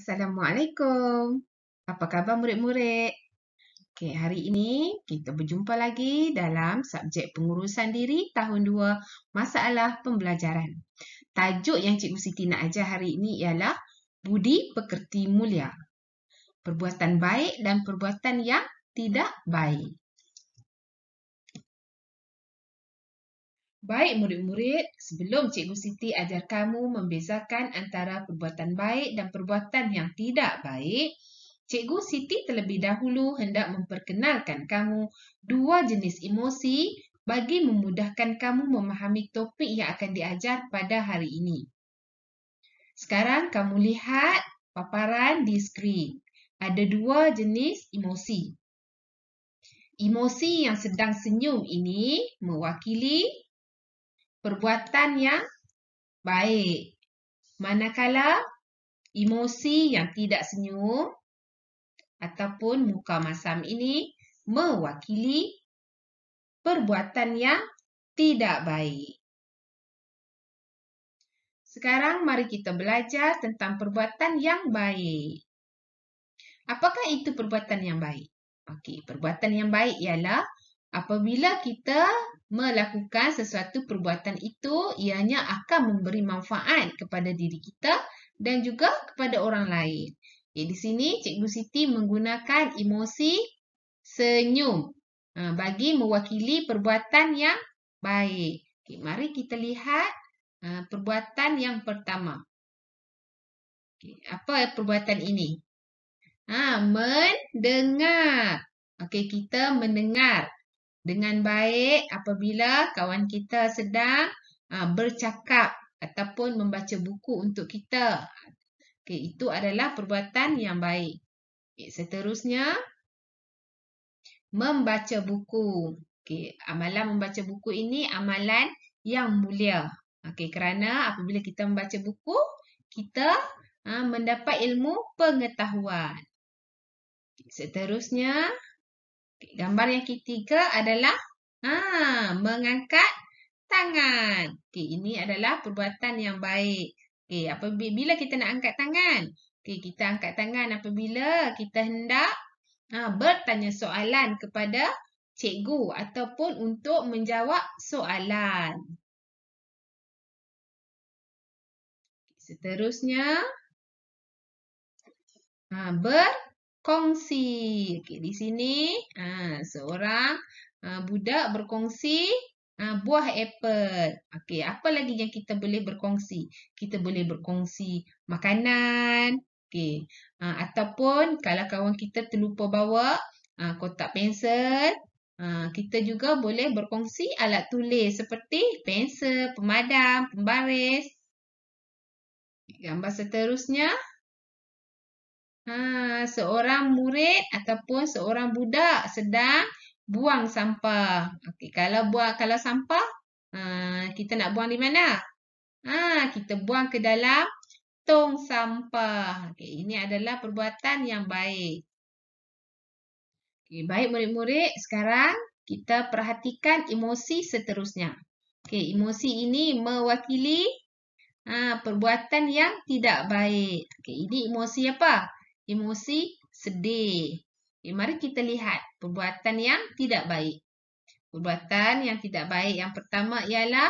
Assalamualaikum. Apa khabar murid-murid? Okey, hari ini kita berjumpa lagi dalam subjek pengurusan diri tahun 2, masalah pembelajaran. Tajuk yang Cikgu Siti nak ajar hari ini ialah budi pekerti mulia. Perbuatan baik dan perbuatan yang tidak baik. Baik murid-murid, sebelum Cikgu Siti ajar kamu membezakan antara perbuatan baik dan perbuatan yang tidak baik, Cikgu Siti terlebih dahulu hendak memperkenalkan kamu dua jenis emosi bagi memudahkan kamu memahami topik yang akan diajar pada hari ini. Sekarang kamu lihat paparan di skrin. Ada dua jenis emosi. Emosi yang sedang senyum ini mewakili perbuatan yang baik. Manakala emosi yang tidak senyum ataupun muka masam ini mewakili perbuatan yang tidak baik. Sekarang mari kita belajar tentang perbuatan yang baik. Apakah itu perbuatan yang baik? Okey, perbuatan yang baik ialah apabila kita melakukan sesuatu perbuatan itu, ianya akan memberi manfaat kepada diri kita dan juga kepada orang lain. Okay, di sini Cikgu Siti menggunakan emosi senyum bagi mewakili perbuatan yang baik. Okay, mari kita lihat perbuatan yang pertama. Okay, apa perbuatan ini? Mendengar. Okey, kita mendengar dengan baik apabila kawan kita sedang bercakap ataupun membaca buku untuk kita. Okey, itu adalah perbuatan yang baik. Okay, seterusnya, membaca buku. Okey, amalan membaca buku ini amalan yang mulia. Okey, kerana apabila kita membaca buku, kita mendapat ilmu pengetahuan. Okay, seterusnya, gambar yang ketiga adalah mengangkat tangan. Okey, ini adalah perbuatan yang baik. Okey, apabila kita nak angkat tangan? Okey, kita angkat tangan apabila kita hendak bertanya soalan kepada cikgu ataupun untuk menjawab soalan. Seterusnya, berkongsi. Okey, di sini seorang budak berkongsi buah apel. Okey, apa lagi yang kita boleh berkongsi? Kita boleh berkongsi makanan. Okey, ataupun kalau kawan kita terlupa bawa kotak pensel, kita juga boleh berkongsi alat tulis seperti pensel, pemadam, pembaris. Gambar seterusnya, seorang murid ataupun seorang budak sedang buang sampah. Okey, kalau sampah, kita nak buang di mana? Kita buang ke dalam tong sampah. Okey, ini adalah perbuatan yang baik. Okey, baik murid-murid, sekarang kita perhatikan emosi seterusnya. Okey, emosi ini mewakili perbuatan yang tidak baik. Okey, ini emosi apa? Emosi sedih. Okay, mari kita lihat perbuatan yang tidak baik. Perbuatan yang tidak baik yang pertama ialah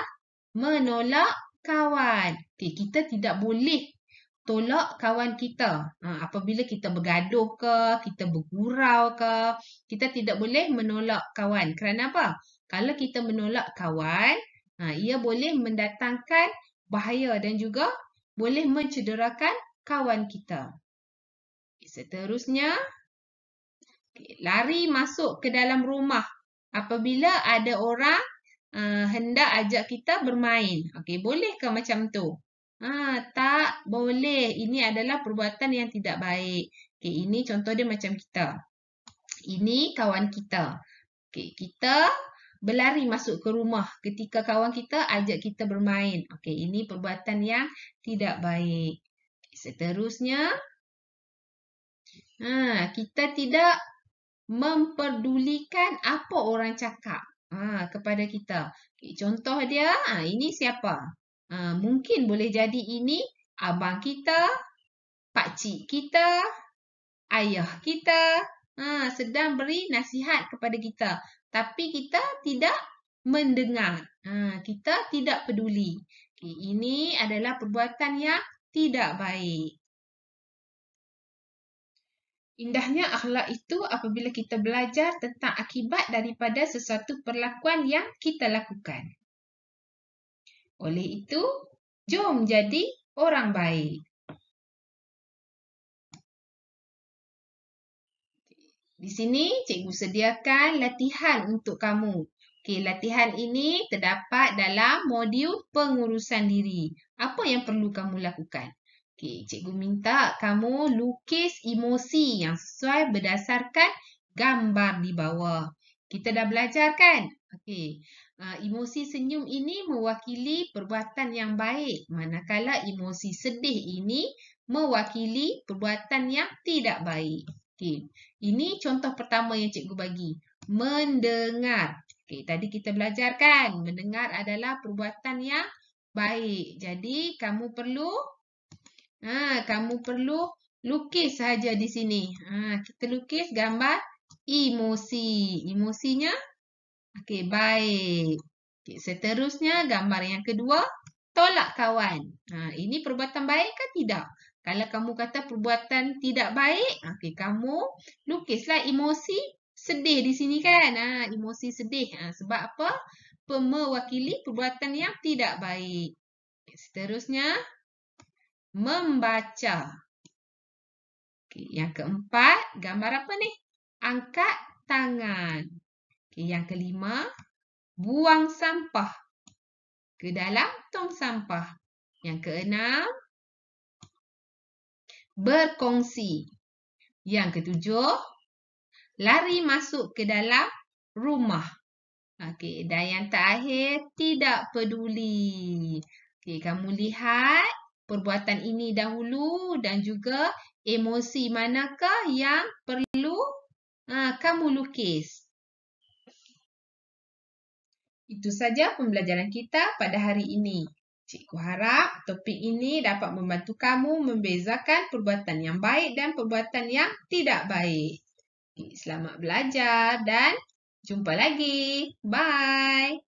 menolak kawan. Okay, kita tidak boleh tolak kawan kita. Apabila kita bergaduh ke, kita bergurau ke, kita tidak boleh menolak kawan. Kerana apa? Kalau kita menolak kawan, ia boleh mendatangkan bahaya dan juga boleh mencederakan kawan kita. Seterusnya, lari masuk ke dalam rumah apabila ada orang hendak ajak kita bermain. Okey, boleh ke macam tu? Tak boleh. Ini adalah perbuatan yang tidak baik. Okey, ini contoh dia macam kita. Ini kawan kita. Okey, kita berlari masuk ke rumah ketika kawan kita ajak kita bermain. Okey, ini perbuatan yang tidak baik. Seterusnya, kita tidak memperdulikan apa orang cakap kepada kita. Okay, contoh dia, ini siapa? Mungkin boleh jadi ini abang kita, pak makcik kita, ayah kita sedang beri nasihat kepada kita. Tapi kita tidak mendengar. Kita tidak peduli. Ini adalah perbuatan yang tidak baik. Indahnya akhlak itu apabila kita belajar tentang akibat daripada sesuatu perlakuan yang kita lakukan. Oleh itu, jom jadi orang baik. Di sini cikgu sediakan latihan untuk kamu. Latihan ini terdapat dalam modul pengurusan diri. Apa yang perlu kamu lakukan? Cikgu minta kamu lukis emosi yang sesuai berdasarkan gambar di bawah. Kita dah belajar kan? Emosi senyum ini mewakili perbuatan yang baik. Manakala emosi sedih ini mewakili perbuatan yang tidak baik. Ini contoh pertama yang cikgu bagi. Mendengar. Tadi kita belajar kan? Mendengar adalah perbuatan yang baik. Jadi kamu perlu lukis saja di sini. Kita lukis gambar emosi. Emosinya baik. Seterusnya gambar yang kedua, tolak kawan. Ini perbuatan baik ke tidak? Kalau kamu kata perbuatan tidak baik, kamu lukislah emosi sedih di sini kan? Emosi sedih. Sebab apa? Mewakili perbuatan yang tidak baik. Seterusnya, membaca. Yang keempat, gambar apa ni? Angkat tangan. Yang kelima, buang sampah ke dalam tong sampah. Yang keenam, berkongsi. Yang ketujuh, lari masuk ke dalam rumah. Dan yang terakhir, tidak peduli. Kamu lihat perbuatan ini dahulu dan juga emosi manakah yang perlu kamu lukis. Itu saja pembelajaran kita pada hari ini. Cikgu harap topik ini dapat membantu kamu membezakan perbuatan yang baik dan perbuatan yang tidak baik. Selamat belajar dan jumpa lagi. Bye.